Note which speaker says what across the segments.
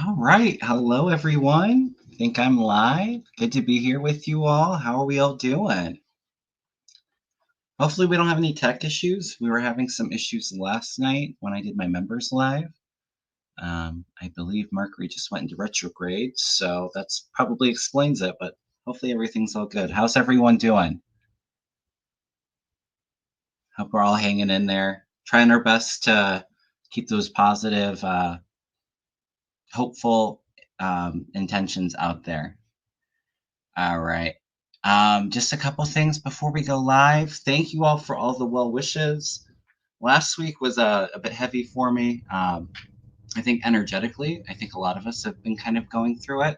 Speaker 1: All right. Hello, everyone. I think I'm live. Good to be here with you all. How are we all doing? Hopefully, we don't have any tech issues. We were having some issues last night when I did my members live. I believe Mercury just went into retrograde, so that's probably explains it, but hopefully everything's all good. How's everyone doing? Hope we're all hanging in there, trying our best to keep those positive, hopeful intentions out there. All right. Just a couple things before we go live. Thank you all for all the well wishes. Last week was a bit heavy for me. I think energetically, I think a lot of us have been kind of going through it.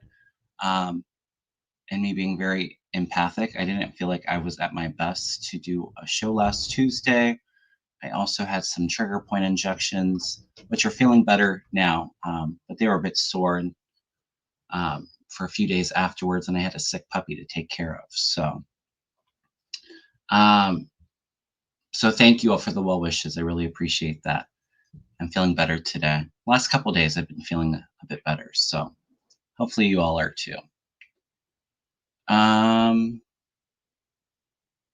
Speaker 1: And me being very empathic, I didn't feel like I was at my best to do a show last Tuesday. I also had some trigger point injections, which are feeling better now, but they were a bit sore and for a few days afterwards, and I had a sick puppy to take care of. Um, so thank you all for the well wishes. I really appreciate that. I'm feeling better today. Last couple days, I've been feeling a bit better, so hopefully you all are too.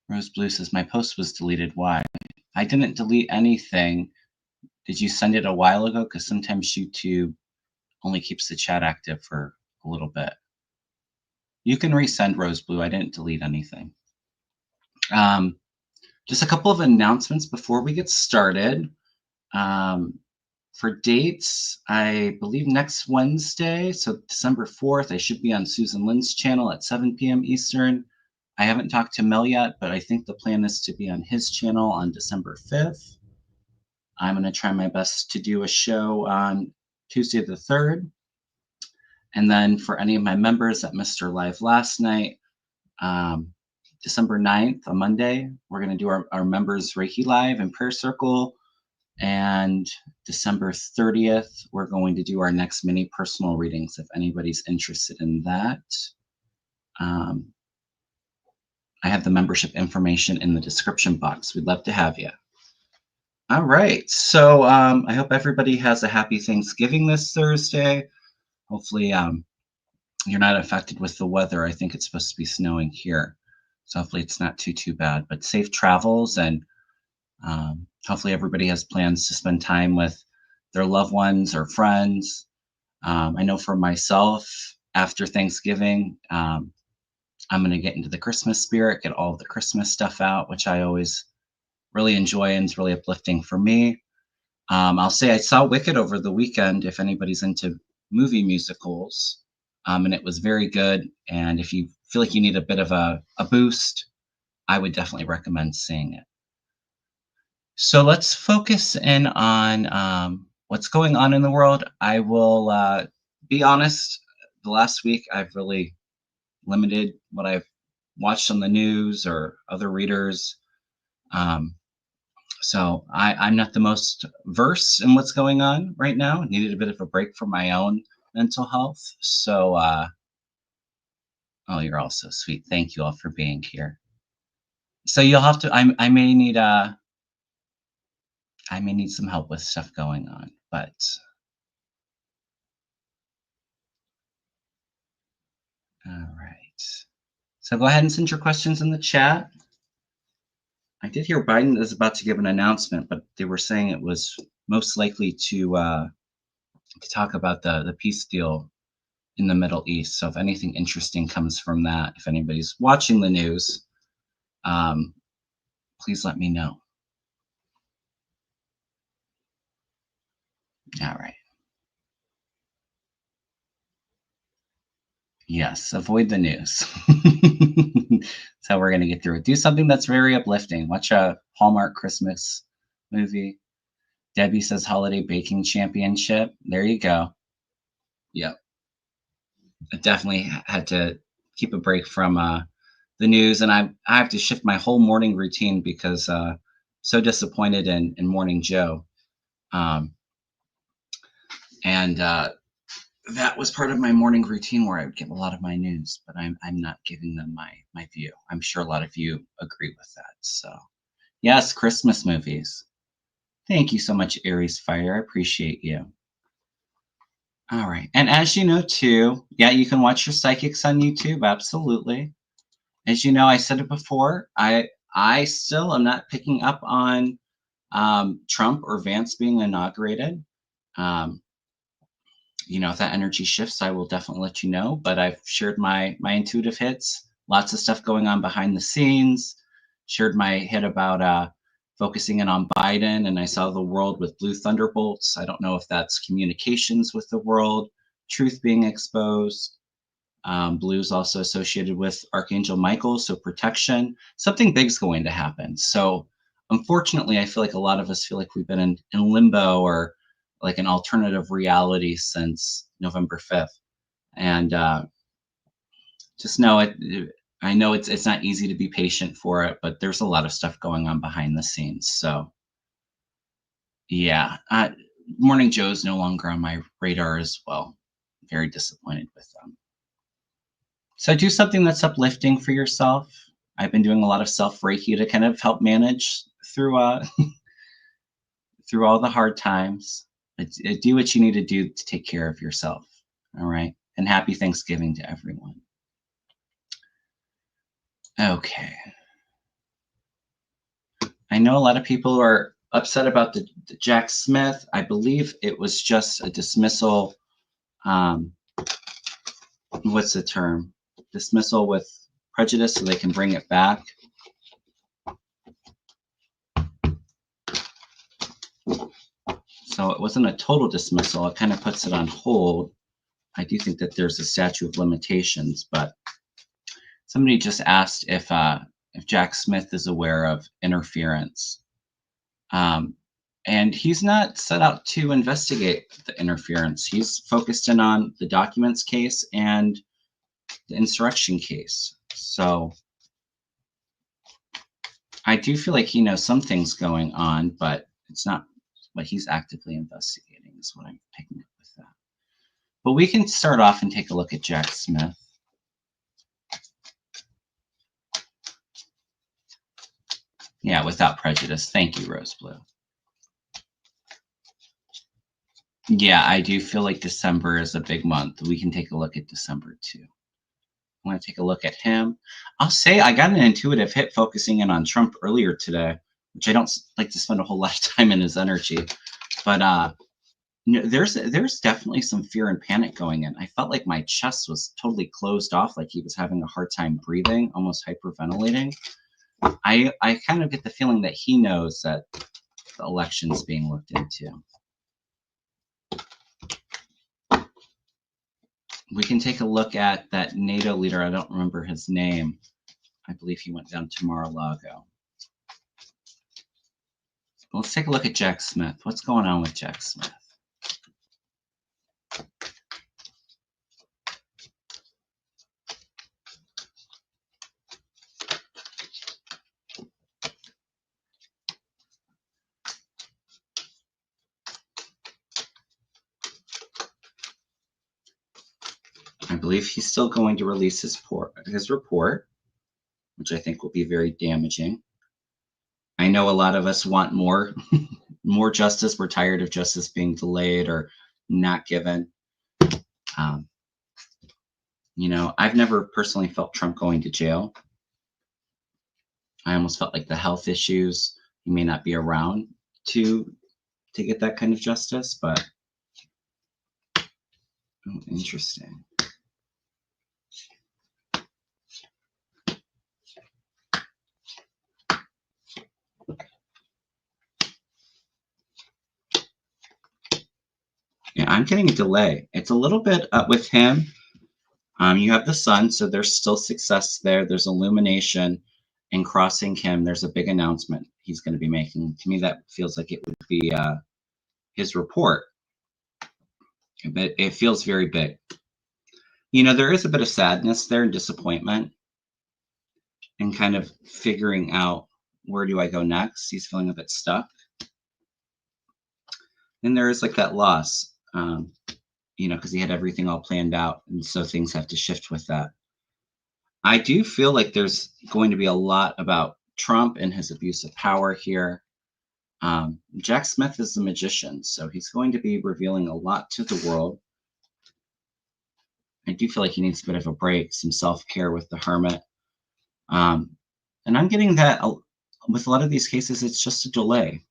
Speaker 1: Rose Blue says my post was deleted. Why? I didn't delete anything. Did you send it a while ago? Because sometimes YouTube only keeps the chat active for a little bit. You can resend Rose Blue. I didn't delete anything. Just a couple of announcements before we get started. For dates, I believe next Wednesday, so December 4th, I should be on Susan Lynn's channel at 7 p.m. Eastern. I haven't talked to Mel yet, but I think the plan is to be on his channel on December 5th. I'm going to try my best to do a show on Tuesday the 3rd. And then for any of my members that missed our live last night, December 9th, a Monday, we're going to do our members Reiki Live and Prayer Circle. And December 30th, we're going to do our next mini personal readings if anybody's interested in that. I have the membership information in the description box. We'd love to have you. All right. So I hope everybody has a happy Thanksgiving this Thursday. Hopefully you're not affected with the weather. I think it's supposed to be snowing here. So hopefully it's not too bad, but safe travels, and hopefully everybody has plans to spend time with their loved ones or friends. I know for myself, after Thanksgiving, I'm going to get into the Christmas spirit, get all of the Christmas stuff out, which I always really enjoy and is really uplifting for me. I'll say I saw Wicked over the weekend, if anybody's into movie musicals, and it was very good. And if you feel like you need a bit of a boost, I would definitely recommend seeing it. So let's focus in on what's going on in the world. I will be honest, the last week I've really limited what I've watched on the news or other readers. So I'm not the most versed in what's going on right now. Needed a bit of a break from my own mental health. So, oh, you're all so sweet. Thank you all for being here. So you'll have to, I may need some help with stuff going on, but all right. So go ahead and send your questions in the chat. I did hear Biden is about to give an announcement, but they were saying it was most likely to talk about the peace deal in the Middle East. So if anything interesting comes from that, if anybody's watching the news, please let me know. All right. Yes, avoid the news. That's how we're going to get through it. Do something that's very uplifting. Watch a Hallmark Christmas movie. Debbie says holiday baking championship. There you go. Yep. I definitely had to keep a break from the news, and I have to shift my whole morning routine because so disappointed in Morning Joe. And that was part of my morning routine where I would get a lot of my news, but I'm not giving them my view. I'm sure a lot of you agree with that. So yes, Christmas movies. Thank you so much, Aries Fire. I appreciate you. All right. And as you know, too, yeah, you can watch your psychics on YouTube. Absolutely. As you know, I said it before. I still am not picking up on Trump or Vance being inaugurated. Um, if that energy shifts, I will definitely let you know. But I've shared my intuitive hits. Lots of stuff going on behind the scenes. Shared my hit about focusing in on Biden, and I saw the world with blue thunderbolts. I don't know if that's communications with the world, truth being exposed. Blue's also associated with Archangel Michael, so protection. Something big's going to happen. So unfortunately, I feel like a lot of us feel like we've been in limbo or like an alternative reality since November 5th. And just know it. I know it's not easy to be patient for it, but there's a lot of stuff going on behind the scenes. So yeah, Morning Joe's no longer on my radar as well. Very disappointed with them. So do something that's uplifting for yourself. I've been doing a lot of self Reiki to kind of help manage through through all the hard times. Do what you need to do to take care of yourself. All right. And happy Thanksgiving to everyone. Okay. I know a lot of people are upset about the Jack Smith. I believe it was just a dismissal. What's the term? Dismissal with prejudice so they can bring it back. So it wasn't a total dismissal. It kind of puts it on hold. I do think that there's a statute of limitations, but somebody just asked if Jack Smith is aware of interference. And he's not set out to investigate the interference. He's focused in on the documents case and the insurrection case. So I do feel like he knows some things going on, but it's not what he's actively investigating is what I'm picking up with that. But we can start off and take a look at Jack Smith. Yeah, without prejudice. Thank you, Rose Blue. Yeah, I do feel like December is a big month. We can take a look at December too. I want to take a look at him. I'll say I got an intuitive hit focusing in on Trump earlier today, which I don't like to spend a whole lot of time in his energy. But there's definitely some fear and panic going in. I felt like my chest was totally closed off, like he was having a hard time breathing, almost hyperventilating. I kind of get the feeling that he knows that the election is being looked into. We can take a look at that NATO leader. I don't remember his name. I believe he went down to Mar-a-Lago. Let's take a look at Jack Smith. What's going on with Jack Smith? I believe he's still going to release his report, which I think will be very damaging. I know a lot of us want more justice. We're tired of justice being delayed or not given. I've never personally felt Trump going to jail. I almost felt like the health issues, he may not be around to get that kind of justice, but interesting. Yeah, I'm getting a delay. It's a little bit with him. You have the sun, so there's still success there. There's illumination, and crossing him, there's a big announcement he's going to be making. To me, that feels like it would be his report. But it feels very big. There is a bit of sadness there and disappointment and kind of figuring out where do I go next. He's feeling a bit stuck. And there is like that loss, because he had everything all planned out. And so things have to shift with that. I do feel like there's going to be a lot about Trump and his abuse of power here. Jack Smith is a magician, so he's going to be revealing a lot to the world. I do feel like he needs a bit of a break, some self-care with the Hermit. And I'm getting that with a lot of these cases, it's just a delay.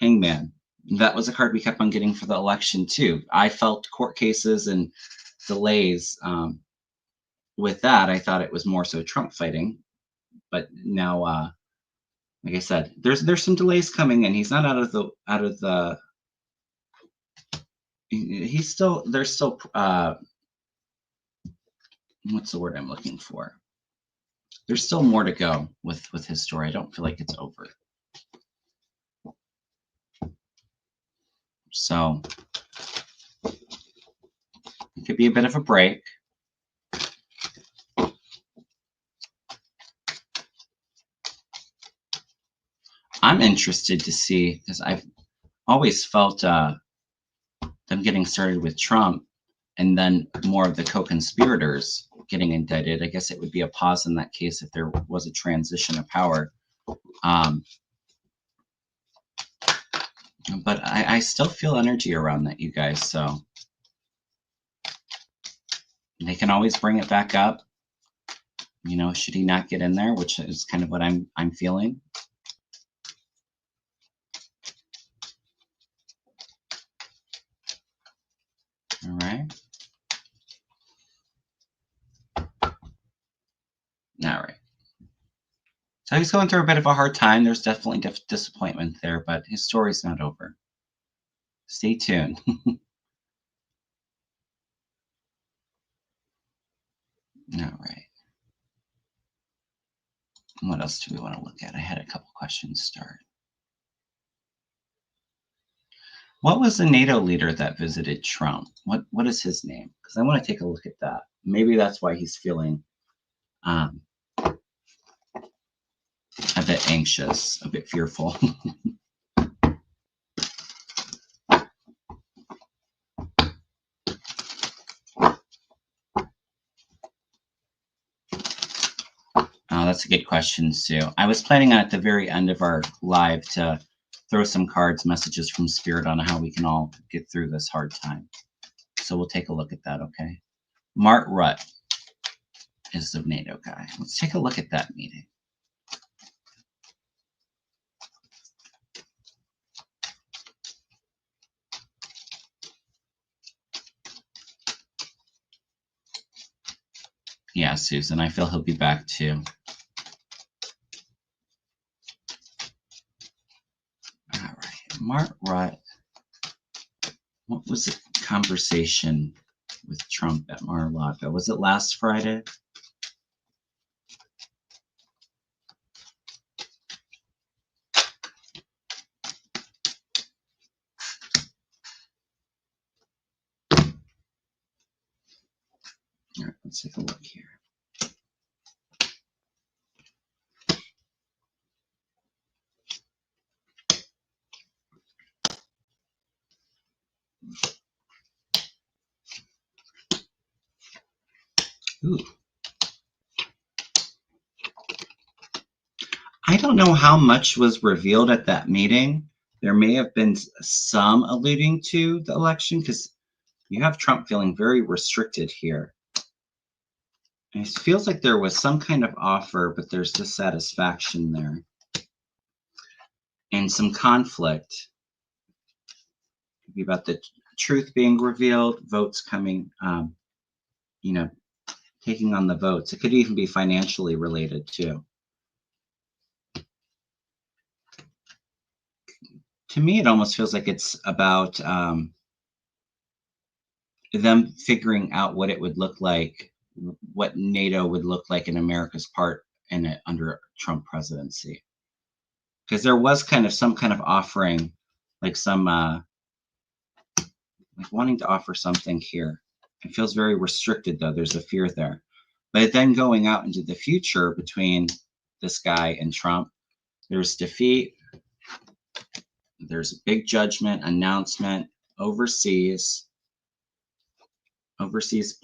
Speaker 1: Hangman. That was a card we kept on getting for the election too. I felt court cases and delays. With that, I thought it was more so Trump fighting, but now, like I said, there's some delays coming in. He's not out of the. He's still there's still what's the word I'm looking for? There's still more to go with his story. I don't feel like it's over. So it could be a bit of a break. I'm interested to see, because I've always felt them getting started with Trump and then more of the co-conspirators getting indicted. I guess it would be a pause in that case if there was a transition of power. But I still feel energy around that, you guys. So they can always bring it back up. You know, should he not get in there, which is kind of what I'm feeling. All right. All right. So he's going through a bit of a hard time. There's definitely disappointment there, but his story's not over. Stay tuned. All right. What else do we want to look at? I had a couple questions start. What was the NATO leader that visited Trump? What is his name? Because I want to take a look at that. Maybe that's why he's feeling a bit anxious, a bit fearful. That's a good question, Sue. I was planning on at the very end of our live to throw some cards, messages from Spirit on how we can all get through this hard time. So we'll take a look at that, okay? Mark Rutte is the NATO guy. Let's take a look at that meeting. Yeah, Susan, I feel he'll be back too. All right, Mark Rutte. What was the conversation with Trump at Mar-a-Lago? Was it last Friday? All right, let's take a look here. Ooh. I don't know how much was revealed at that meeting. There may have been some alluding to the election because you have Trump feeling very restricted here. And it feels like there was some kind of offer, but there's dissatisfaction there. And some conflict. Could be about the truth being revealed, votes coming, you know, taking on the votes. It could even be financially related too. To me, it almost feels like it's about them figuring out what it would look like, what NATO would look like in America's part in it under a Trump presidency. Because there was kind of some kind of offering, like some, like wanting to offer something here. It feels very restricted though. There's a fear there. But then going out into the future between this guy and Trump, there's defeat. There's a big judgment, announcement, overseas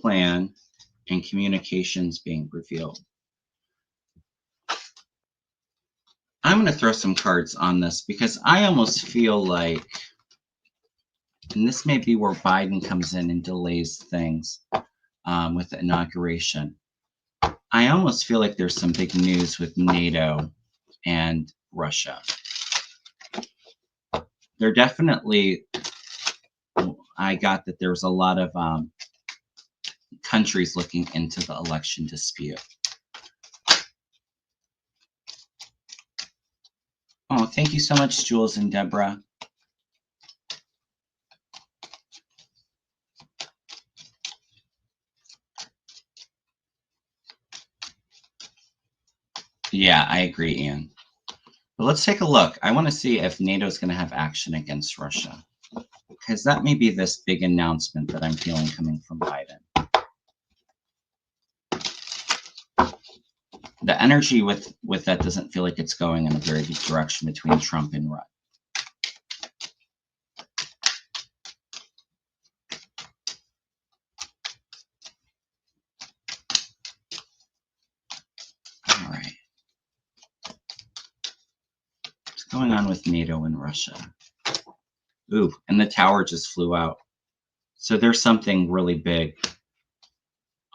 Speaker 1: plan, and communications being revealed. I'm going to throw some cards on this because I almost feel like, and this may be where Biden comes in and delays things. with the inauguration. I almost feel like there's some big news with NATO and Russia. There definitely, I got that there was a lot of countries looking into the election dispute. Oh, thank you so much, Jules and Deborah. Yeah, I agree, Ian. But let's take a look. I want to see if NATO is going to have action against Russia, because that may be this big announcement that I'm feeling coming from Biden. The energy with that doesn't feel like it's going in a very good direction between Trump and Russia. All right. What's going on with NATO and Russia? Ooh, and the tower just flew out. So there's something really big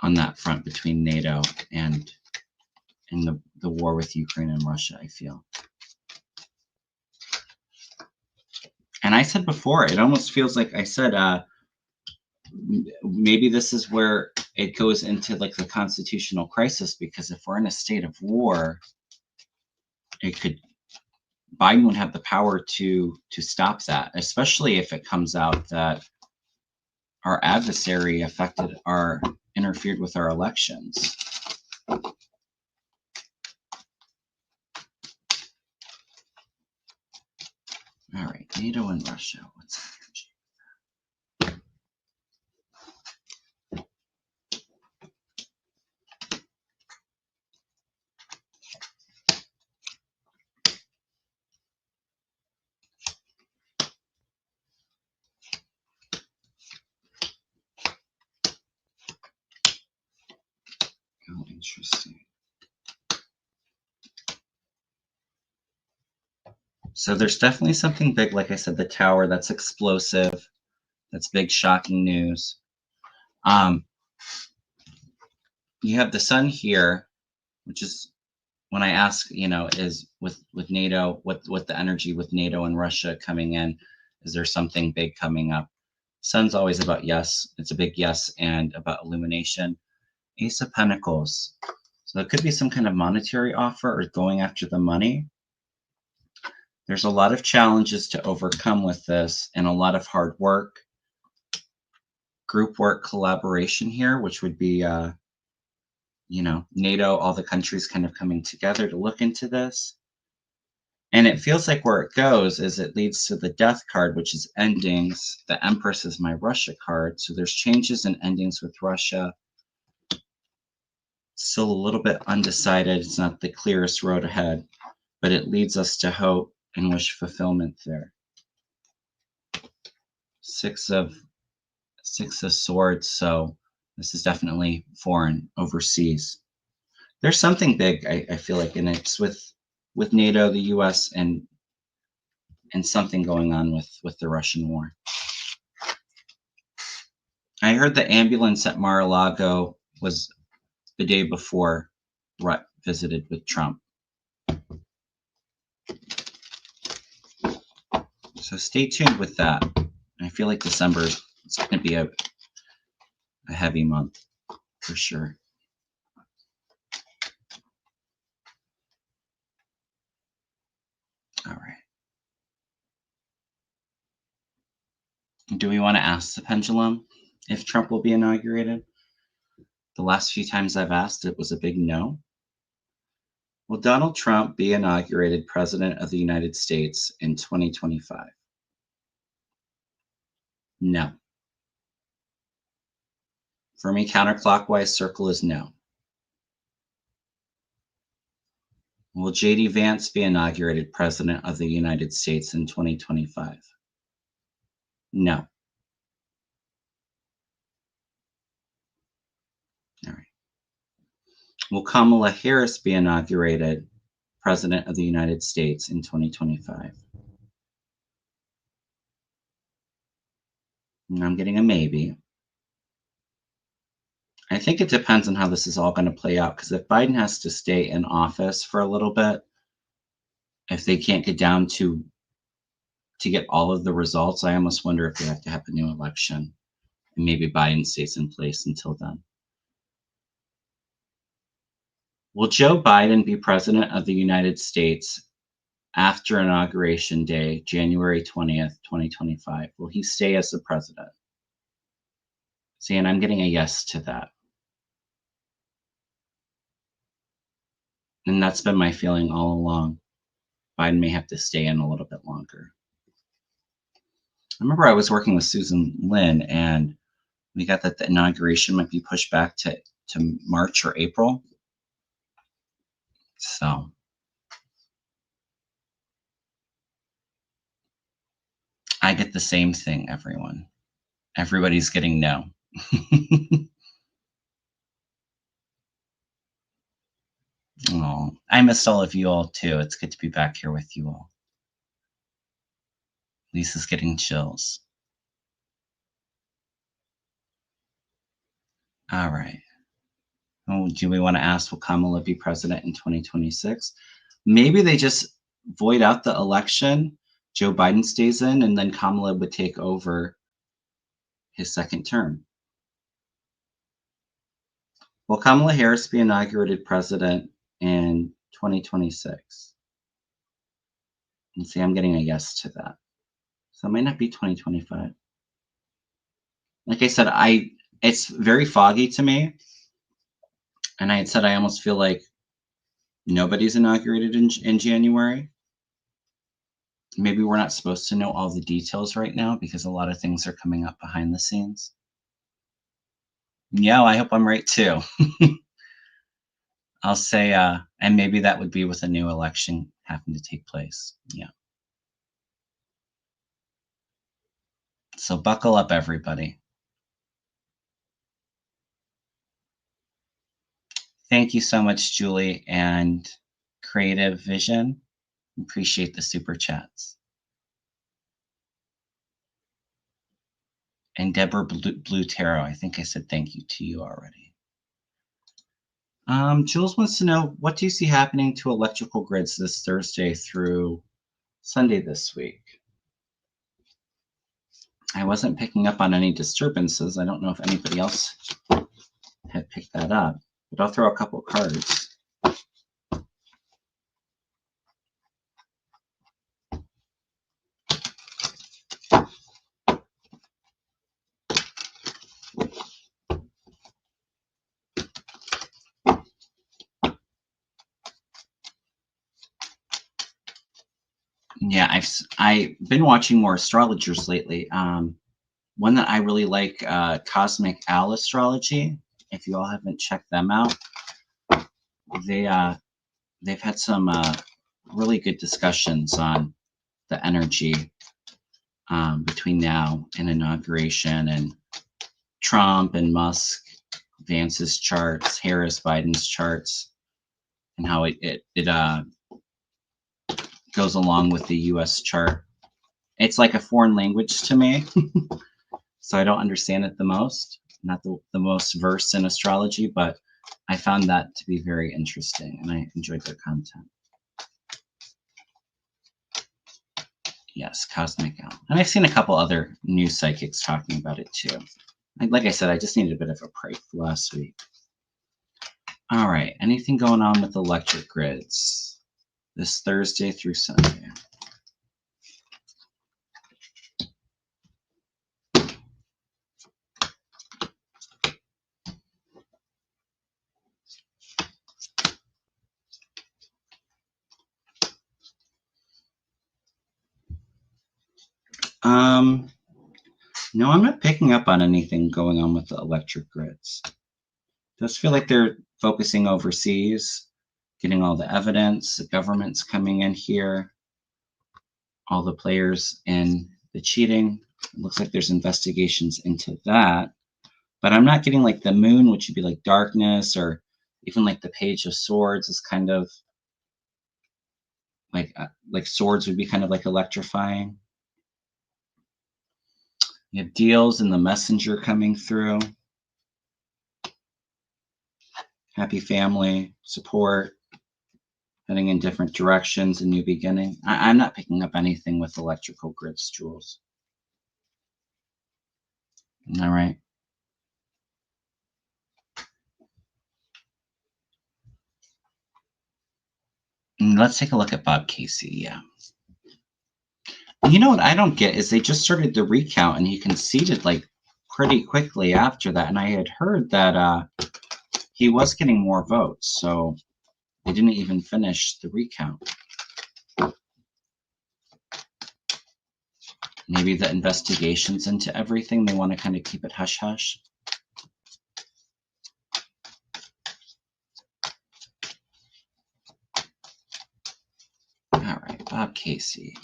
Speaker 1: on that front between NATO and the war with Ukraine and Russia, I feel. And I said before, it almost feels like I said, maybe this is where it goes into like the constitutional crisis, because if we're in a state of war, Biden would have the power to stop that, especially if it comes out that our adversary interfered with our elections. All right, NATO and Russia. What's the energy? Oh, interesting. So there's definitely something big, like I said, the tower, that's explosive. That's big, shocking news. You have the sun here, which is when I ask, is with NATO, what the energy with NATO and Russia coming in, is there something big coming up? Sun's always about yes. It's a big yes, and about illumination. Ace of Pentacles. So it could be some kind of monetary offer or going after the money. There's a lot of challenges to overcome with this, and a lot of hard work, group work, collaboration here, which would be, NATO, all the countries kind of coming together to look into this. And it feels like where it goes is it leads to the Death card, which is endings. The Empress is my Russia card. So there's changes and endings with Russia. Still a little bit undecided. It's not the clearest road ahead, but it leads us to hope and wish fulfillment there. Six of Swords. So this is definitely foreign, overseas. There's something big, I feel like, and it's with NATO, the US, and something going on with the Russian war. I heard the ambulance at Mar-a-Lago was the day before Rutt visited with Trump. So stay tuned with that. I feel like December is going to be a heavy month for sure. All right. Do we want to ask the pendulum if Trump will be inaugurated? The last few times I've asked, it was a big no. Will Donald Trump be inaugurated President of the United States in 2025? No. For me, counterclockwise circle is no. Will J.D. Vance be inaugurated President of the United States in 2025? No. All right. Will Kamala Harris be inaugurated President of the United States in 2025? I'm getting a maybe. I think it depends on how this is all going to play out, because if Biden has to stay in office for a little bit, if they can't get down to get all of the results, I almost wonder if they have to have a new election, and maybe Biden stays in place until then. Will Joe Biden be president of the United States after Inauguration Day, January 20th, 2025? Will he stay as the president? See, and I'm getting a yes to that. And that's been my feeling all along. Biden may have to stay in a little bit longer. I remember I was working with Susan Lin, and we got that the inauguration might be pushed back to March or April. So I get the same thing, everyone. Everybody's getting no. Oh, I missed all of you all too. It's good to be back here with you all. Lisa's getting chills. All right. Oh, do we want to ask, will Kamala be president in 2026? Maybe they just void out the election, Joe Biden stays in, and then Kamala would take over his second term. Will Kamala Harris be inaugurated president in 2026? And see, I'm getting a yes to that. So it might not be 2025. Like I said, it's very foggy to me. And I had said I almost feel like nobody's inaugurated in January. Maybe we're not supposed to know all the details right now because a lot of things are coming up behind the scenes. Yeah, I hope I'm right too. I'll say, and maybe that would be with a new election having to take place. Yeah. So buckle up, everybody. Thank you so much, Julie and Creative Vision. Appreciate the super chats. And Deborah Blue Tarot, I think I said thank you to you already. Jules wants to know, what do you see happening to electrical grids this Thursday through Sunday this week? I wasn't picking up on any disturbances. I don't know if anybody else had picked that up, but I'll throw a couple cards. Yeah, I've been watching more astrologers lately. One that I really like, Cosmic Owl Astrology. If you all haven't checked them out, they've had some really good discussions on the energy between now and inauguration, and Trump and Musk, Vance's charts, Harris, Biden's charts, and how it goes along with the U.S. chart. It's like a foreign language to me, so I don't understand it the most. Not the most versed in astrology, but I found that to be very interesting, and I enjoyed their content. Yes, Cosmic Owl. And I've seen a couple other new psychics talking about it too. Like I said, I just needed a bit of a break last week. All right, anything going on with electric grids this Thursday through Sunday? No, I'm not picking up on anything going on with the electric grids. It does feel like they're focusing overseas, getting all the evidence, the government's coming in here, all the players in the cheating. It looks like there's investigations into that, but I'm not getting like the moon, which would be like darkness, or even like the Page of Swords is kind of like swords would be kind of like electrifying. You have deals and the messenger coming through. happy family, support, heading in different directions, a new beginning. I'm not picking up anything with electrical grids, Jules. All right. And let's take a look at Bob Casey. Yeah. You know what I don't get is they just started the recount and he conceded like pretty quickly after that. And I had heard that he was getting more votes, so they didn't even finish the recount. Maybe the investigations into everything, they want to kind of keep it hush-hush. All right, Bob Casey.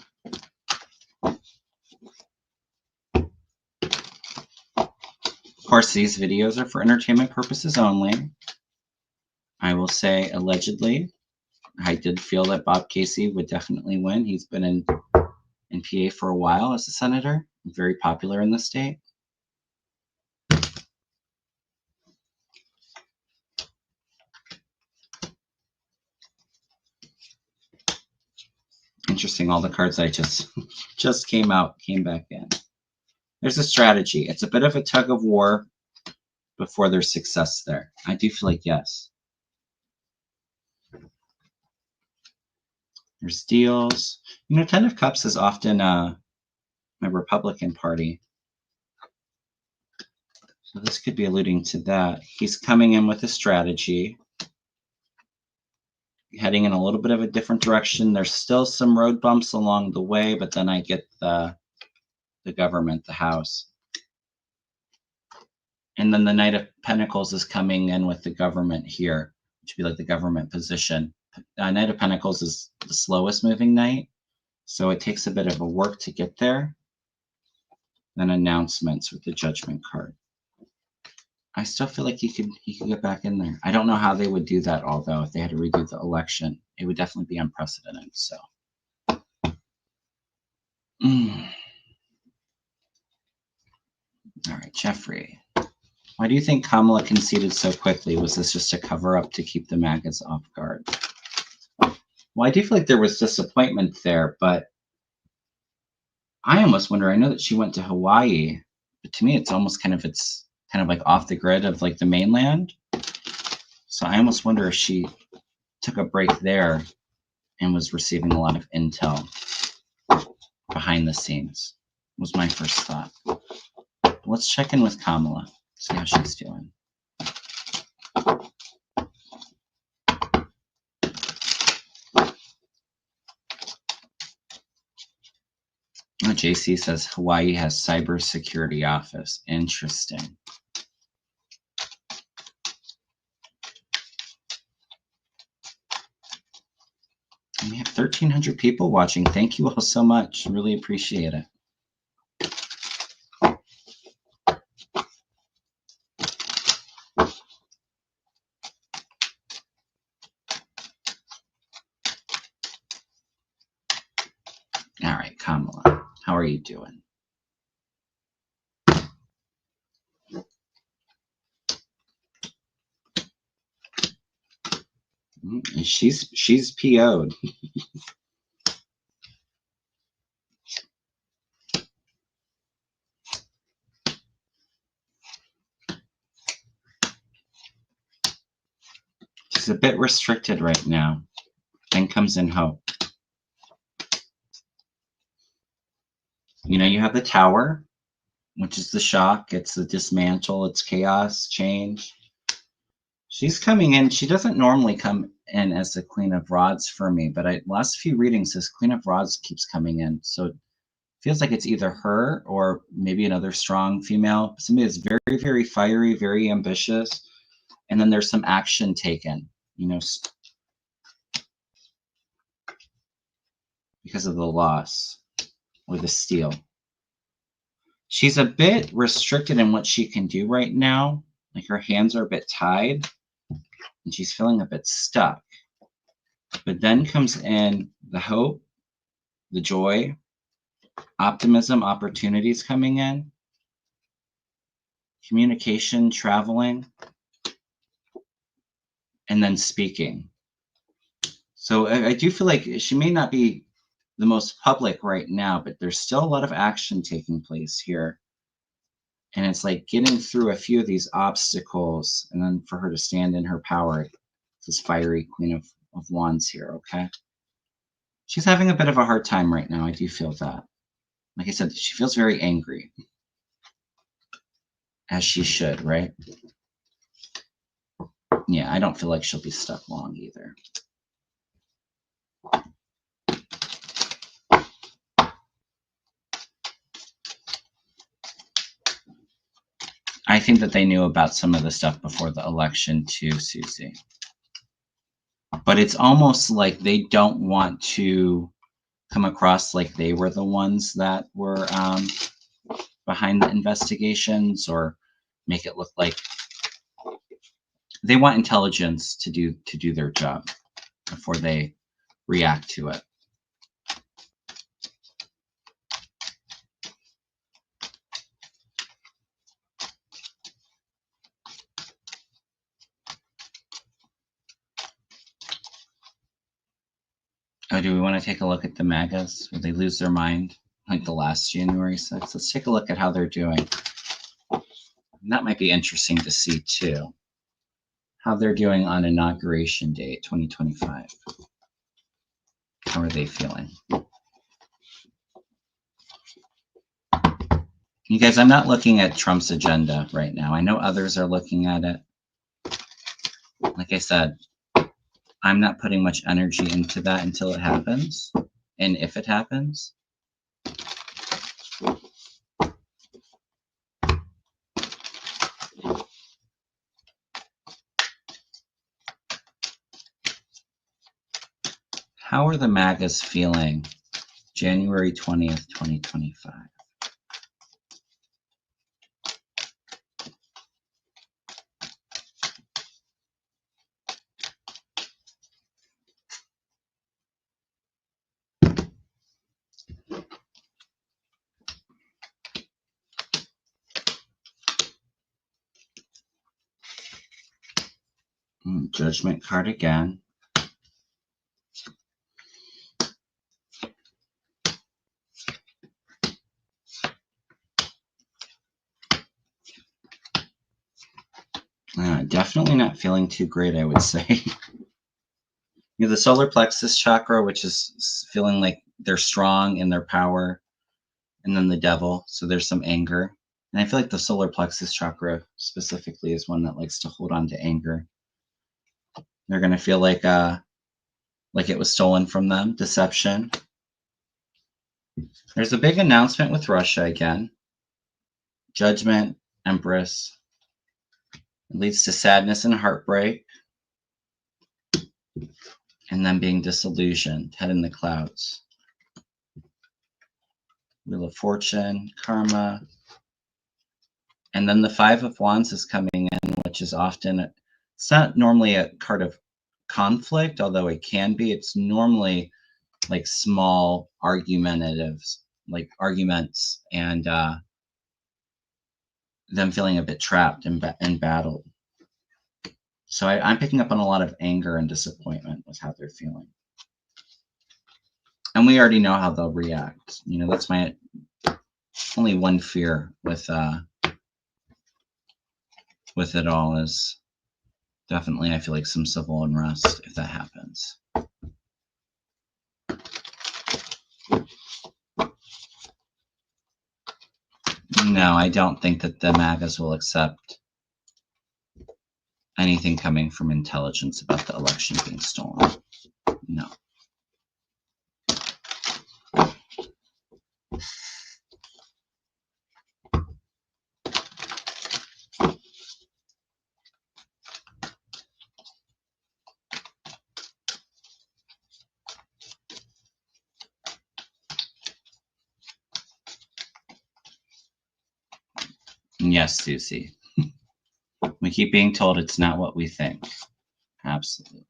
Speaker 1: Of course, these videos are for entertainment purposes only. I will say, allegedly, I did feel that Bob Casey would definitely win. He's been in PA for a while as a senator, very popular in the state. Interesting, all the cards I just came back in. There's a strategy. It's a bit of a tug of war before there's success there. I do feel like yes. There's deals. You know, 10 of Cups is often my Republican Party. So this could be alluding to that. He's coming in with a strategy, heading in a little bit of a different direction. There's still some road bumps along the way, but then I get the government, the House. And then the Knight of Pentacles is coming in with the government here, which would be like the government position. Knight of Pentacles is the slowest moving knight, so it takes a bit of a work to get there. Then announcements with the Judgment card. I still feel like he could get back in there. I don't know how they would do that, although if they had to redo the election, it would definitely be unprecedented. So. All right, Jeffrey. Why do you think Kamala conceded so quickly? Was this just a cover-up to keep the MAGAs off guard? Well, I do feel like there was disappointment there, but I almost wonder, I know that she went to Hawaii, but to me it's kind of like off the grid of like the mainland. So I almost wonder if she took a break there and was receiving a lot of intel behind the scenes, was my first thought. Let's check in with Kamala, see how she's doing. Oh, JC says Hawaii has cybersecurity office. Interesting. And we have 1,300 people watching. Thank you all so much. Really appreciate it. All right, Kamala, how are you doing? She's PO'd. She's a bit restricted right now. Then comes in hope. You know, you have the Tower, which is the shock. It's the dismantle. It's chaos, change. She's coming in. She doesn't normally come in as the Queen of Rods for me, but last few readings, this Queen of Rods keeps coming in. So it feels like it's either her or maybe another strong female. Somebody that's very, very fiery, very ambitious. And then there's some action taken, you know, because of the loss or the steal. She's a bit restricted in what she can do right now. Like her hands are a bit tied and she's feeling a bit stuck. But then comes in the hope, the joy, optimism, opportunities coming in, communication, traveling. and then speaking. So I do feel like she may not be the most public right now, but there's still a lot of action taking place here. And it's like getting through a few of these obstacles and then for her to stand in her power. This fiery Queen of Wands here, okay? She's having a bit of a hard time right now. I do feel that. Like I said, she feels very angry. As she should, right? Yeah, I don't feel like she'll be stuck long either. I think that they knew about some of the stuff before the election too, Susie. But it's almost like they don't want to come across like they were the ones that were behind the investigations, or make it look like they want intelligence to do their job before they react to it. Oh, do we want to take a look at the MAGAs? Will they lose their mind like the last January 6th? Let's take a look at how they're doing. And that might be interesting to see too. How they're doing on Inauguration Day 2025. How are they feeling? You guys, I'm not looking at Trump's agenda right now. I know others are looking at it. Like I said, I'm not putting much energy into that until it happens. And if it happens. How are the MAGAs feeling January 20th, 2025? Judgment card again. Definitely not feeling too great, I would say. You know, the solar plexus chakra, which is feeling like they're strong in their power, and then the devil, so there's some anger. And I feel like the solar plexus chakra specifically is one that likes to hold on to anger. They're going to feel like it was stolen from them, deception. There's a big announcement with Russia again. Judgment, Empress. It leads to sadness and heartbreak. And then being disillusioned, head in the clouds. Wheel of Fortune, Karma. And then the Five of Wands is coming in, which is often, it's not normally a card of conflict, although it can be. It's normally like small argumentatives, like arguments, and them feeling a bit trapped and battled. So I'm picking up on a lot of anger and disappointment with how they're feeling. And we already know how they'll react. You know, that's my only one fear with it all is definitely I feel like some civil unrest if that happens. No, I don't think that the MAGAs will accept anything coming from intelligence about the election being stolen. No. Yes, Susie. We keep being told it's not what we think. Absolutely.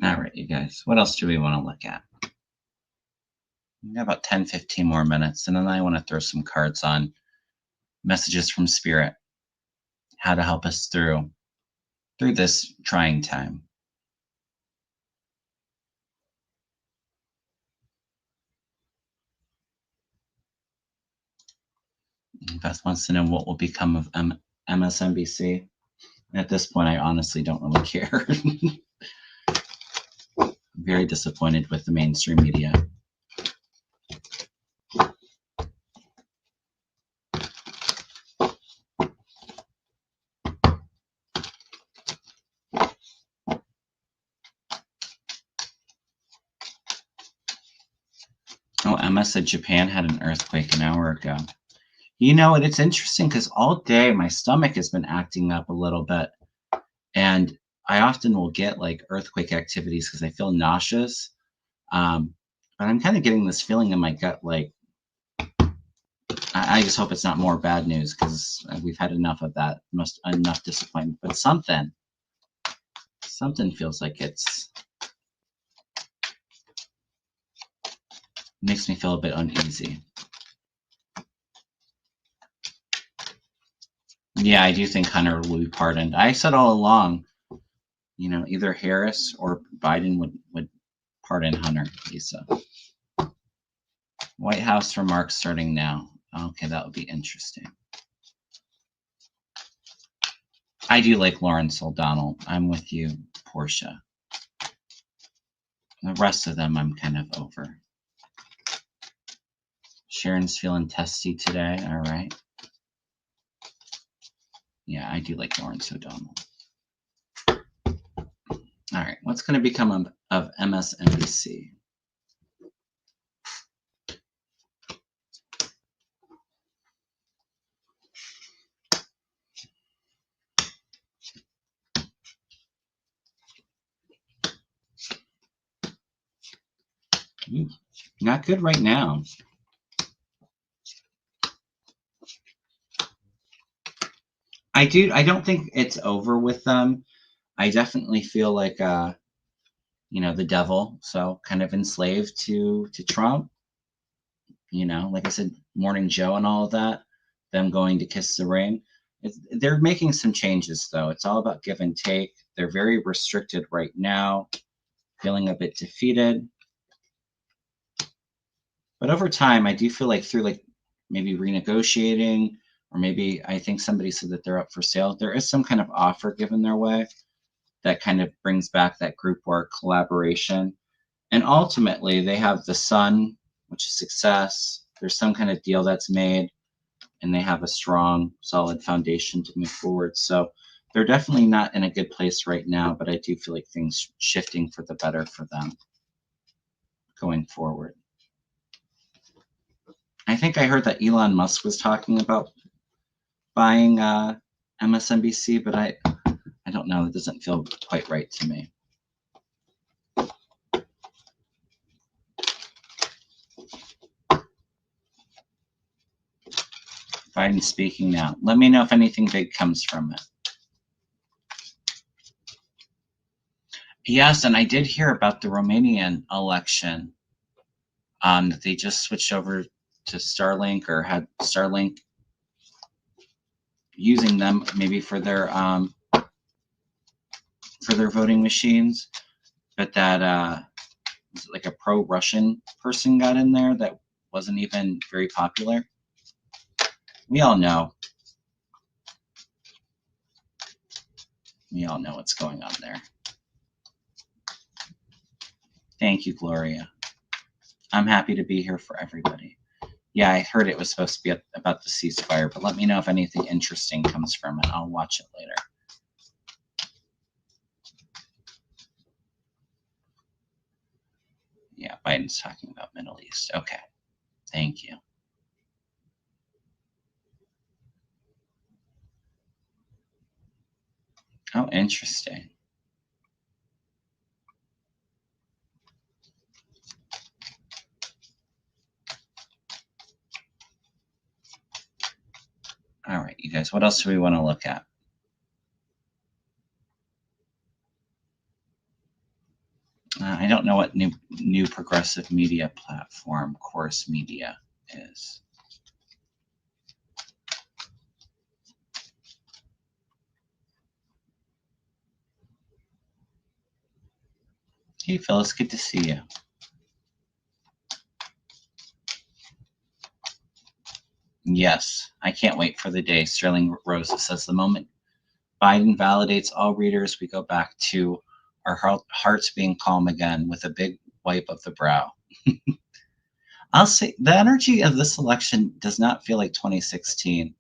Speaker 1: All right, you guys. What else do we want to look at? We got about 10, 15 more minutes, and then I want to throw some cards on messages from Spirit, how to help us through this trying time. Beth wants to know what will become of MSNBC. At this point, I honestly don't really care. I'm very disappointed with the mainstream media. Oh, Emma said Japan had an earthquake an hour ago. You know, and it's interesting because all day my stomach has been acting up a little bit. And I often will get like earthquake activities because I feel nauseous. But I'm kind of getting this feeling in my gut, like, I just hope it's not more bad news because we've had enough of that, enough disappointment. But something feels like makes me feel a bit uneasy. Yeah, I do think Hunter will be pardoned. I said all along, you know, either Harris or Biden would pardon Hunter, Lisa. White House remarks starting now. Okay, that would be interesting. I do like Lawrence O'Donnell. I'm with you, Portia. The rest of them I'm kind of over. Sharon's feeling testy today. All right. Yeah, I do like Lawrence O'Donnell. All right, what's going to become of MSNBC? Not good right now. I don't think it's over with them. I definitely feel like you know, the devil, so kind of enslaved to Trump. You know, like I said, Morning Joe and all of that, them going to kiss the ring. They're making some changes though. It's all about give and take. They're very restricted right now, feeling a bit defeated. But over time, I do feel like through like maybe renegotiating, or maybe I think somebody said that they're up for sale, there is some kind of offer given their way that kind of brings back that group work collaboration. And ultimately, they have the sun, which is success. There's some kind of deal that's made, and they have a strong, solid foundation to move forward. So they're definitely not in a good place right now, but I do feel like things shifting for the better for them going forward. I think I heard that Elon Musk was talking about buying MSNBC, but I don't know. It doesn't feel quite right to me. Biden speaking now. Let me know if anything big comes from it. Yes, and I did hear about the Romanian election. That they just switched over to Starlink, or had Starlink using them maybe for their voting machines, but that like a pro-Russian person got in there that wasn't even very popular. We all know. We all know what's going on there. Thank you, Gloria. I'm happy to be here for everybody. Yeah, I heard it was supposed to be about the ceasefire, but let me know if anything interesting comes from it. I'll watch it later. Yeah, Biden's talking about Middle East. Okay, thank you. Oh, interesting. All right, you guys, what else do we want to look at? I don't know what new progressive media platform Course Media is. Hey, Phyllis, good to see you. Yes, I can't wait for the day. Sterling Rosa says the moment Biden validates all readers, we go back to our hearts being calm again with a big wipe of the brow. I'll say the energy of this election does not feel like 2016,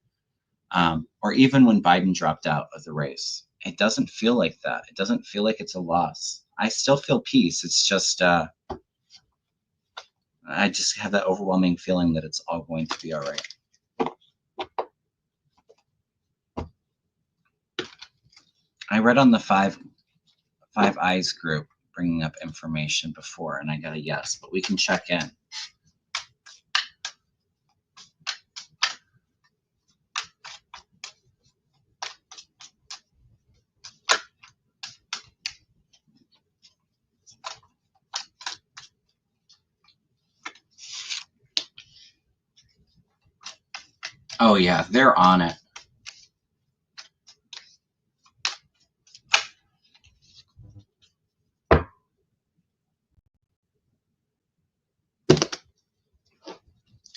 Speaker 1: or even when Biden dropped out of the race. It doesn't feel like that. It doesn't feel like it's a loss. I still feel peace. It's just, I just have that overwhelming feeling that it's all going to be all right. I read on the Five Eyes group bringing up information before, and I got a yes, but we can check in. Oh yeah, they're on it.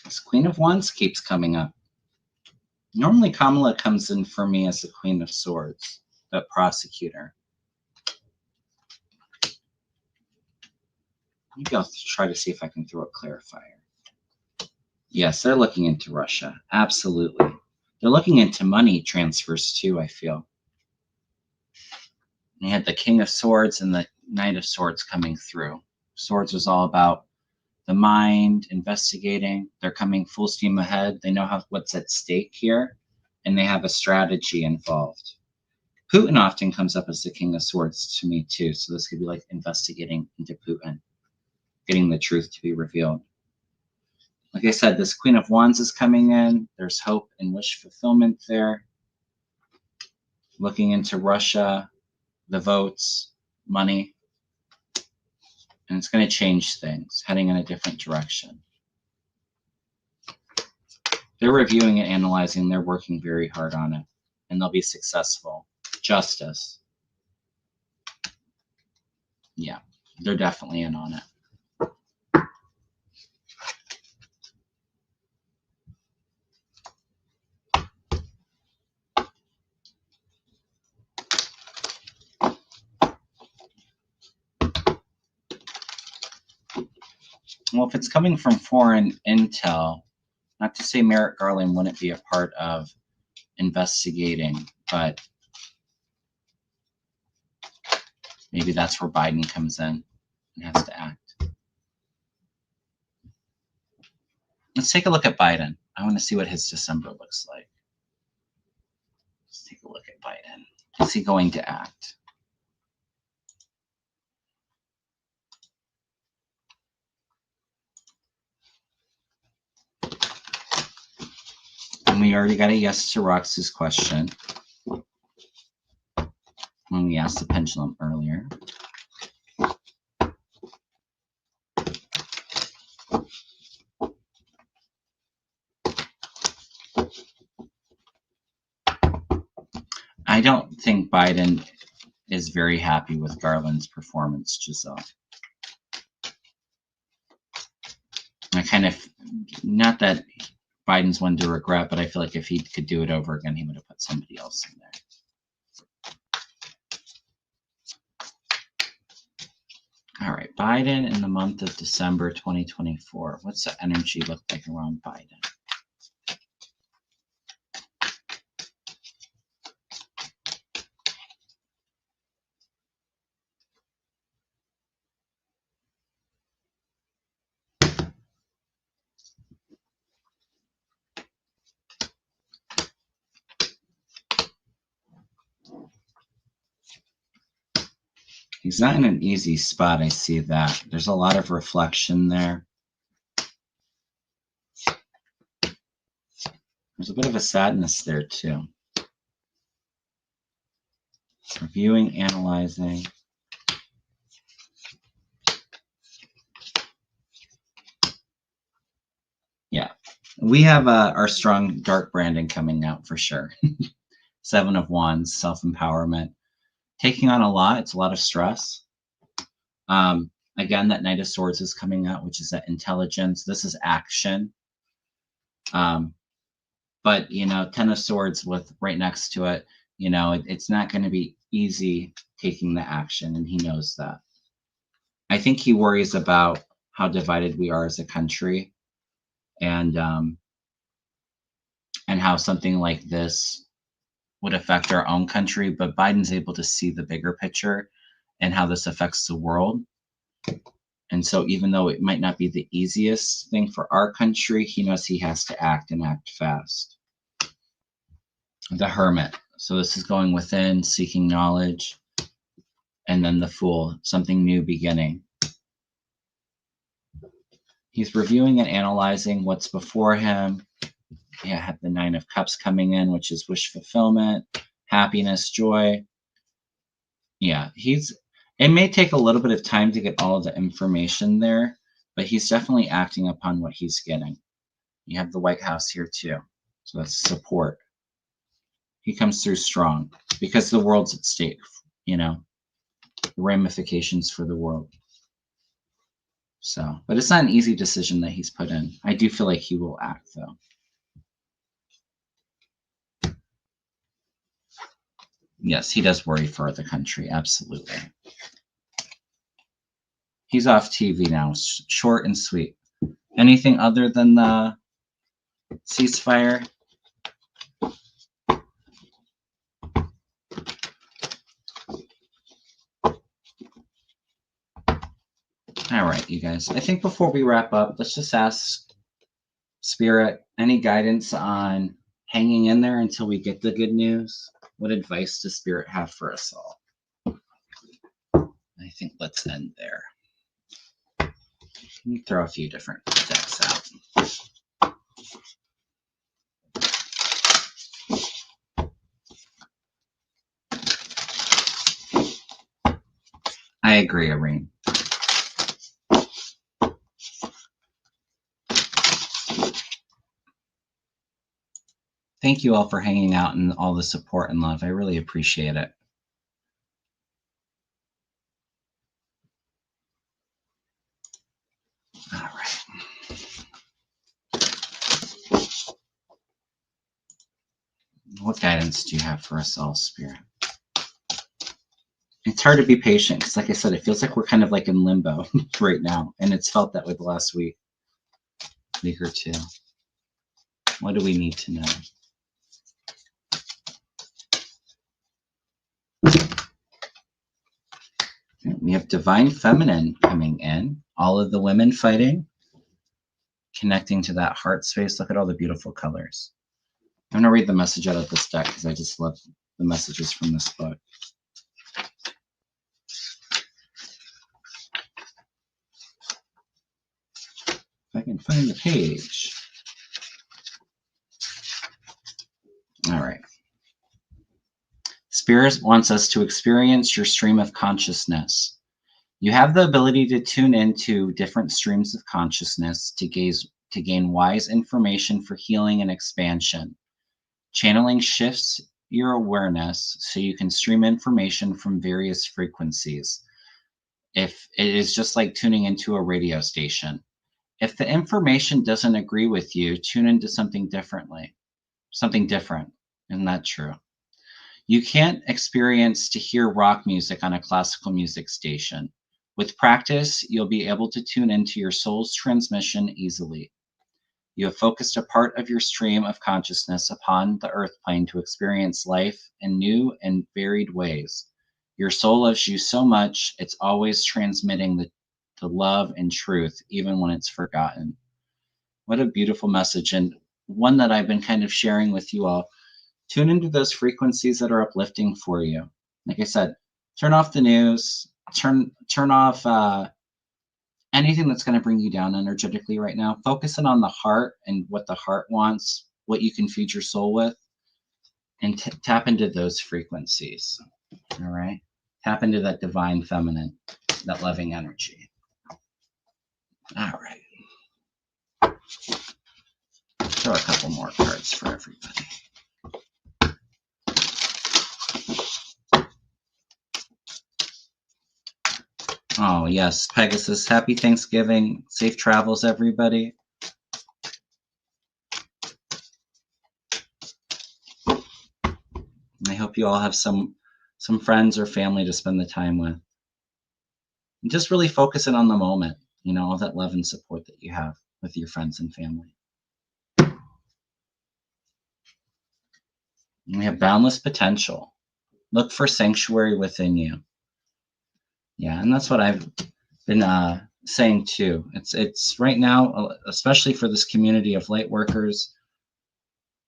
Speaker 1: This Queen of Wands keeps coming up. Normally Kamala comes in for me as the Queen of Swords, the prosecutor. Maybe I'll try to see if I can throw a clarifier. Yes, they're looking into Russia. Absolutely. They're looking into money transfers too, I feel. And you had the King of Swords and the Knight of Swords coming through. Swords was all about the mind, investigating. They're coming full steam ahead. They know what's at stake here, and they have a strategy involved. Putin often comes up as the King of Swords to me too, so this could be like investigating into Putin, getting the truth to be revealed. Like I said, this Queen of Wands is coming in. There's hope and wish fulfillment there. Looking into Russia, the votes, money, and it's going to change things, heading in a different direction. They're reviewing and analyzing. They're working very hard on it, and they'll be successful. Justice. Yeah, they're definitely in on it. Well, if it's coming from foreign intel, not to say Merrick Garland wouldn't be a part of investigating, but maybe that's where Biden comes in and has to act. Let's take a look at Biden. I want to see what his December looks like. Let's take a look at Biden. Is he going to act? And we already got a yes to Rox's question when we asked the pendulum earlier. I don't think Biden is very happy with Garland's performance, Giselle. I kind of, not that Biden's one to regret, but I feel like if he could do it over again, he would have put somebody else in there. All right, Biden in the month of December 2024. What's the energy look like around Biden? He's not in an easy spot, I see that. There's a lot of reflection there. There's a bit of a sadness there, too. Reviewing, analyzing. We have our strong dark branding coming out for sure. 7 of Wands, self-empowerment. Taking on a lot. It's a lot of stress. Again, that Knight of Swords is coming out, which is that intelligence. This is action. But, you know, 10 of Swords with right next to it, you know, it's not going to be easy taking the action, and he knows that. I think he worries about how divided we are as a country, and how something like this would affect our own country. But Biden's able to see the bigger picture and how this affects the world. And so even though it might not be the easiest thing for our country, he knows he has to act, and act fast. The Hermit. So this is going within, seeking knowledge. And then the Fool, something new beginning. He's reviewing and analyzing what's before him. Yeah, I have the 9 of Cups coming in, which is wish fulfillment, happiness, joy. Yeah, it may take a little bit of time to get all of the information there, but he's definitely acting upon what he's getting. You have the White House here too, so that's support. He comes through strong because the world's at stake, you know, the ramifications for the world. So, but it's not an easy decision that he's put in. I do feel like he will act though. Yes, he does worry for the country, absolutely. He's off TV now, short and sweet. Anything other than the ceasefire? All right, you guys. I think before we wrap up, let's just ask Spirit any guidance on hanging in there until we get the good news. What advice does Spirit have for us all? I think let's end there. Let me throw a few different decks out. I agree, Irene. Thank you all for hanging out and all the support and love. I really appreciate it. All right. What guidance do you have for us all, Spirit? It's hard to be patient because, like I said, it feels like we're kind of like in limbo right now. And it's felt that way the last week or two. What do we need to know? We have Divine Feminine coming in. All of the women fighting, connecting to that heart space. Look at all the beautiful colors. I'm going to read the message out of this deck because I just love the messages from this book. If I can find the page. All right. Spirit wants us to experience your stream of consciousness. You have the ability to tune into different streams of consciousness to gain wise information for healing and expansion. Channeling shifts your awareness so you can stream information from various frequencies. If it is just like tuning into a radio station. If the information doesn't agree with you, tune into something different. Isn't that true? You can't experience to hear rock music on a classical music station. With practice, you'll be able to tune into your soul's transmission easily. You have focused a part of your stream of consciousness upon the earth plane to experience life in new and varied ways. Your soul loves you so much, it's always transmitting the love and truth, even when it's forgotten. What a beautiful message, and one that I've been kind of sharing with you all. Tune into those frequencies that are uplifting for you. Like I said, turn off the news, turn off anything that's going to bring you down energetically right now. Focus in on the heart and what the heart wants, what you can feed your soul with, and tap into those frequencies. All right? Tap into that divine feminine, that loving energy. All right. Throw a couple more cards for everybody. Oh, yes, Pegasus. Happy Thanksgiving. Safe travels, everybody. I hope you all have some friends or family to spend the time with. And just really focusing on the moment, you know, all that love and support that you have with your friends and family. And we have boundless potential. Look for sanctuary within you. Yeah, and that's what I've been saying too. It's right now, especially for this community of light workers,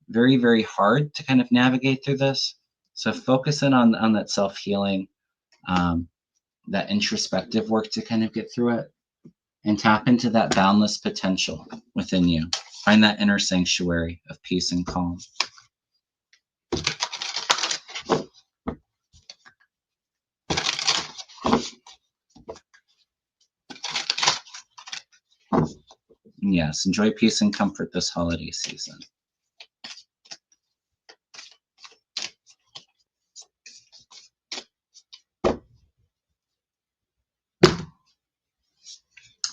Speaker 1: very, very hard to kind of navigate through this. So focusing on that self-healing, that introspective work to kind of get through it, and tap into that boundless potential within you. Find that inner sanctuary of peace and calm. Yes, enjoy peace and comfort this holiday season.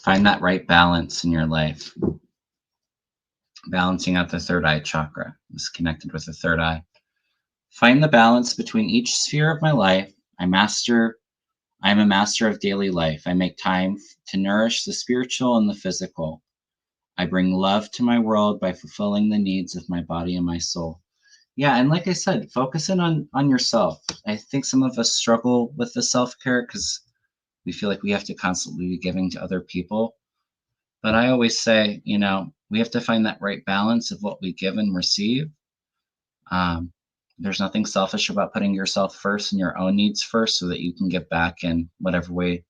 Speaker 1: Find that right balance in your life. Balancing out the third eye chakra is connected with the third eye. Find the balance between each sphere of my life. I am a master of daily life. I make time to nourish the spiritual and the physical. I bring love to my world by fulfilling the needs of my body and my soul. Yeah, and like I said, focusing on yourself. I think some of us struggle with the self-care because we feel like we have to constantly be giving to other people. But I always say, you know, we have to find that right balance of what we give and receive. There's nothing selfish about putting yourself first and your own needs first so that you can get back in whatever way,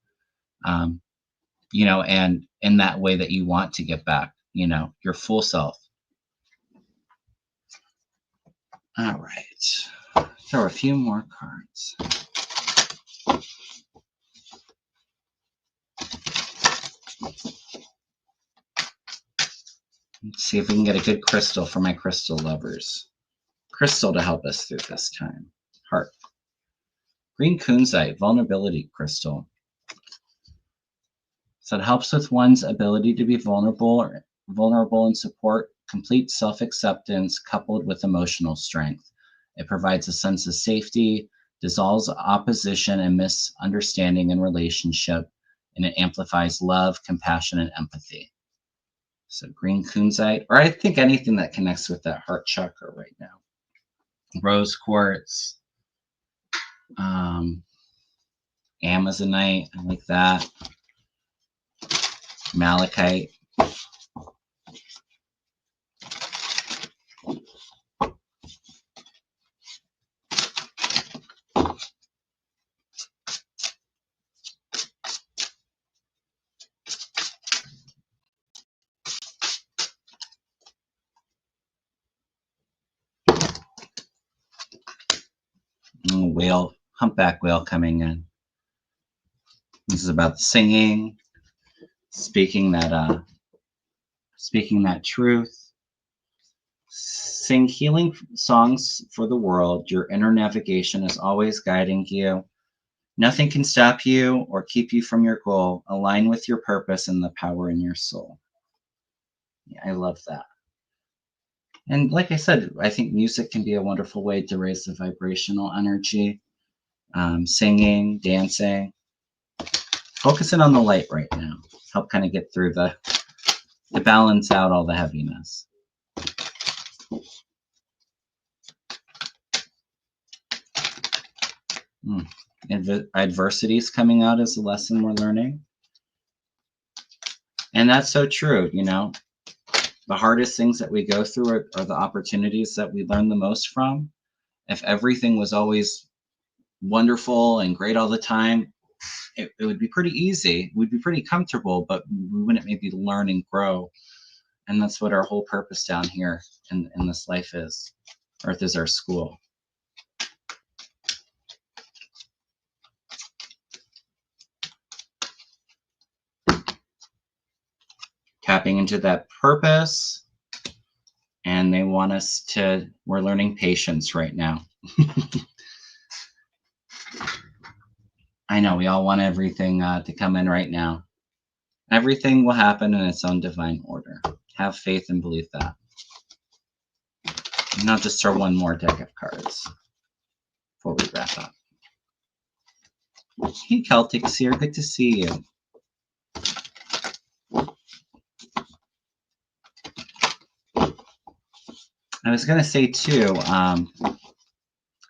Speaker 1: you know, and in that way that you want to get back, you know, your full self. All right. Throw a few more cards. Let's see if we can get a good crystal for my crystal lovers. Crystal to help us through this time. Heart. Green kunzite, vulnerability crystal. So it helps with one's ability to be vulnerable and support complete self-acceptance coupled with emotional strength. It provides a sense of safety, dissolves opposition and misunderstanding in relationship, and it amplifies love, compassion, and empathy. So green kunzite, or I think anything that connects with that heart chakra right now. Rose quartz, Amazonite, I like that. Malachite. Whale, humpback whale coming in. This is about singing, speaking that truth. Sing healing songs for the world. Your inner navigation is always guiding you. Nothing can stop you or keep you from your goal. Align with your purpose and the power in your soul. Yeah, I love that. And like I said, I think music can be a wonderful way to raise the vibrational energy. Singing, dancing, focusing on the light right now. Help kind of get through to balance out all the heaviness. Adversity is coming out as a lesson we're learning. And that's so true, you know. The hardest things that we go through are the opportunities that we learn the most from. If everything was always wonderful and great all the time, it would be pretty easy. We'd be pretty comfortable, but we wouldn't maybe learn and grow. And that's what our whole purpose down here in this life is. Earth is our school. Tapping into that purpose, And they want us to, we're learning patience right now. I know we all want everything to come in right now. Everything will happen in its own divine order. Have faith and believe that. And I'll just throw one more deck of cards before we wrap up. Hey, Celtic Seer, good to see you. I was going to say, too,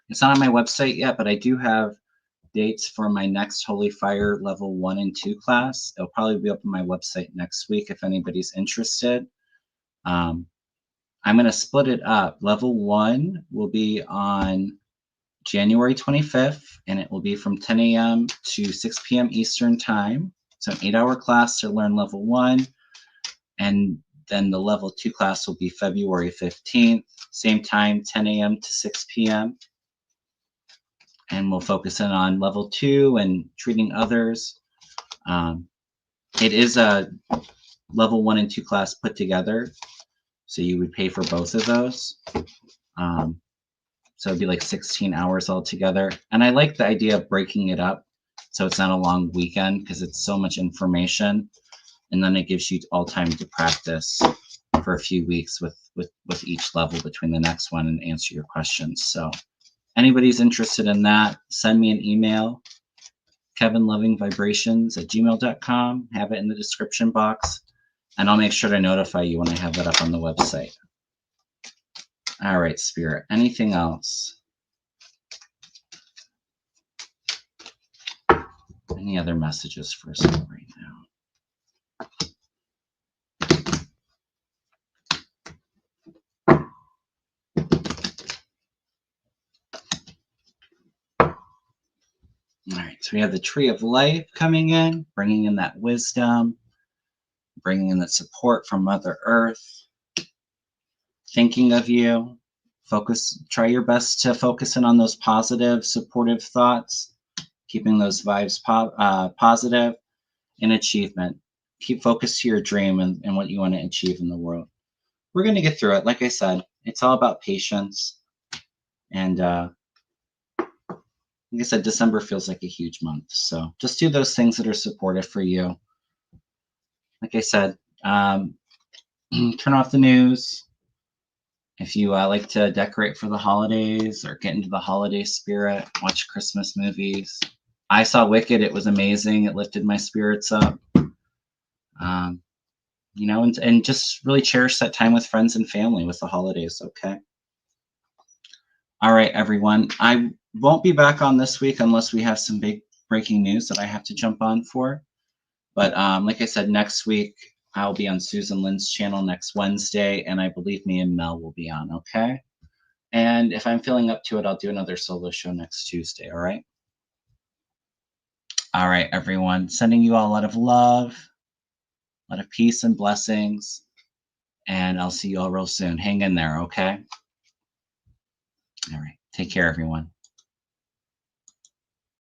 Speaker 1: it's not on my website yet, but I do have dates for my next Holy Fire Level 1 and 2 class. It'll probably be up on my website next week if anybody's interested. I'm going to split it up. Level 1 will be on January 25th, and it will be from 10 a.m. to 6 p.m. Eastern Time. So an 8-hour class to learn Level 1. And then the Level 2 class will be February 15th, same time, 10 a.m. to 6 p.m. And we'll focus in on Level 2 and treating others. It is a Level 1 and 2 class put together, so you would pay for both of those. So it'd be like 16 hours altogether. And I like the idea of breaking it up so it's not a long weekend because it's so much information. And then it gives you all time to practice for a few weeks with each level between the next one and answer your questions. So anybody's interested in that, send me an email, kevinlovingvibrations@gmail.com. Have it in the description box, and I'll make sure to notify you when I have that up on the website. All right, Spirit. Anything else? Any other messages for us right now? All right, so we have the Tree of Life coming in, bringing in that wisdom, bringing in that support from Mother Earth, thinking of you. Try your best to focus in on those positive, supportive thoughts, keeping those vibes positive, and achievement. Keep focused to your dream and what you want to achieve in the world. We're going to get through it. Like I said, it's all about patience. And like I said, December feels like a huge month. So just do those things that are supportive for you. Like I said, turn off the news. If you like to decorate for the holidays or get into the holiday spirit, watch Christmas movies. I saw Wicked. It was amazing. It lifted my spirits up. You know, and just really cherish that time with friends and family with the holidays, okay? All right, everyone. I won't be back on this week unless we have some big breaking news that I have to jump on for. But like I said, next week, I'll be on Susan Lynn's channel next Wednesday, and I believe me and Mel will be on, okay? And if I'm feeling up to it, I'll do another solo show next Tuesday, all right? All right, everyone. Sending you all a lot of love, a lot of peace and blessings, and I'll see you all real soon. Hang in there, okay? All right. Take care, everyone.